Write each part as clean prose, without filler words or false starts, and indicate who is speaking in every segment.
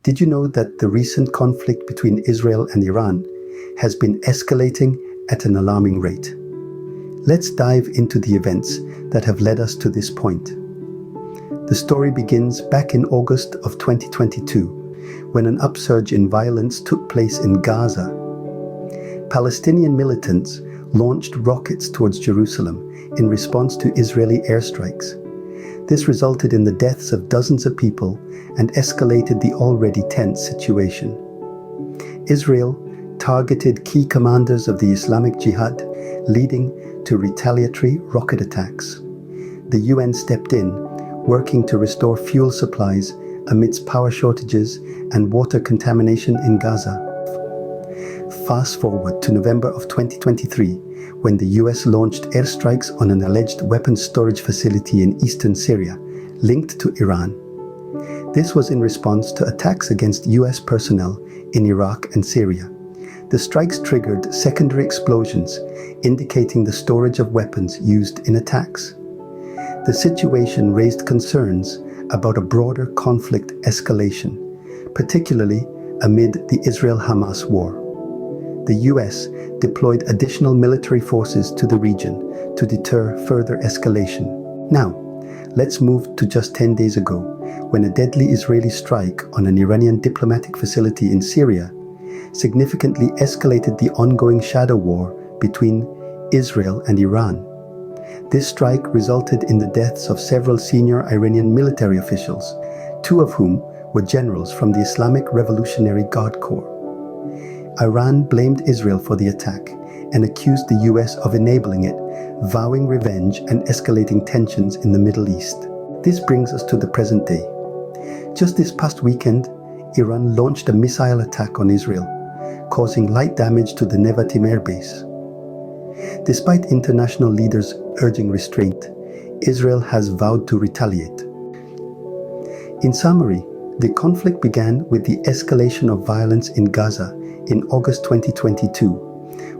Speaker 1: Did you know that the recent conflict between Israel and Iran has been escalating at an alarming rate? Let's dive into the events that have led us to this point. The story begins back in August of 2022, when an upsurge in violence took place in Gaza. Palestinian militants launched rockets towards Jerusalem in response to Israeli airstrikes. This resulted in the deaths of dozens of people and escalated the already tense situation. Israel targeted key commanders of the Islamic Jihad, leading to retaliatory rocket attacks. The UN stepped in, working to restore fuel supplies amidst power shortages and water contamination in Gaza. Fast forward to November of 2023, when the US launched airstrikes on an alleged weapons storage facility in eastern Syria, linked to Iran. This was in response to attacks against US personnel in Iraq and Syria. The strikes triggered secondary explosions, indicating the storage of weapons used in attacks. The situation raised concerns about a broader conflict escalation, particularly amid the Israel-Hamas war. The US deployed additional military forces to the region to deter further escalation. Now, let's move to just 10 days ago, when a deadly Israeli strike on an Iranian diplomatic facility in Syria significantly escalated the ongoing shadow war between Israel and Iran. This strike resulted in the deaths of several senior Iranian military officials, two of whom were generals from the Islamic Revolutionary Guard Corps. Iran blamed Israel for the attack and accused the US of enabling it, vowing revenge and escalating tensions in the Middle East. This brings us to the present day. Just this past weekend, Iran launched a missile attack on Israel, causing light damage to the Nevatim air base. Despite international leaders urging restraint, Israel has vowed to retaliate. In summary, the conflict began with the escalation of violence in Gaza in August 2022,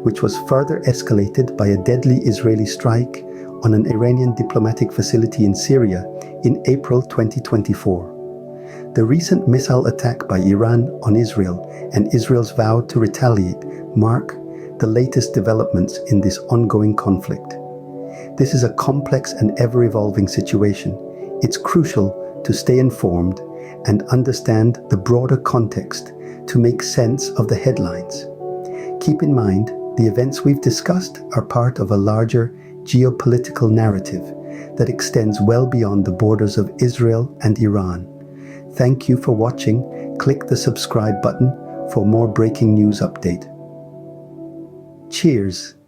Speaker 1: which was further escalated by a deadly Israeli strike on an Iranian diplomatic facility in Syria in April 2024. The recent missile attack by Iran on Israel and Israel's vow to retaliate mark the latest developments in this ongoing conflict. This is a complex and ever-evolving situation. It's crucial to stay informed and understand the broader context to make sense of the headlines. Keep in mind, the events we've discussed are part of a larger geopolitical narrative that extends well beyond the borders of Israel and Iran. Thank you for watching. Click the subscribe button for more breaking news update. Cheers.